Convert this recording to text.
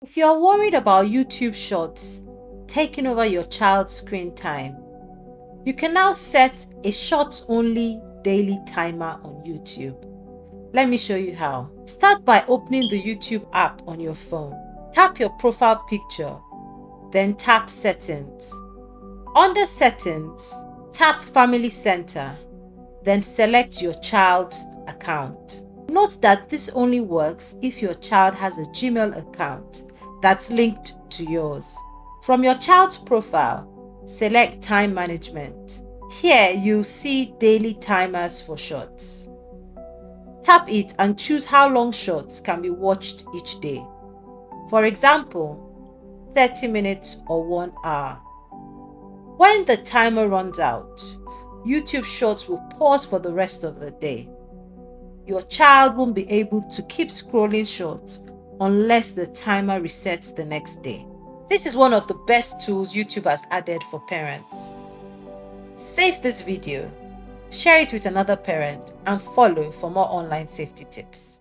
If you're worried about YouTube Shorts taking over your child's screen time, you can now set a Shorts-only daily timer on YouTube. Let me show you how. Start by opening the YouTube app on your phone. Tap your profile picture, then tap Settings. Under Settings, tap Family Center, then select your child's account. Note that this only works if your child has a Gmail account that's linked to yours. From your child's profile, select Time Management. Here you'll see daily timers for Shorts. Tap it and choose how long Shorts can be watched each day. For example, 30 minutes or 1 hour. When the timer runs out, YouTube Shorts will pause for the rest of the day. Your child won't be able to keep scrolling Shorts unless the timer resets the next day. This is one of the best tools YouTube has added for parents. Save this video, share it with another parent, and follow for more online safety tips.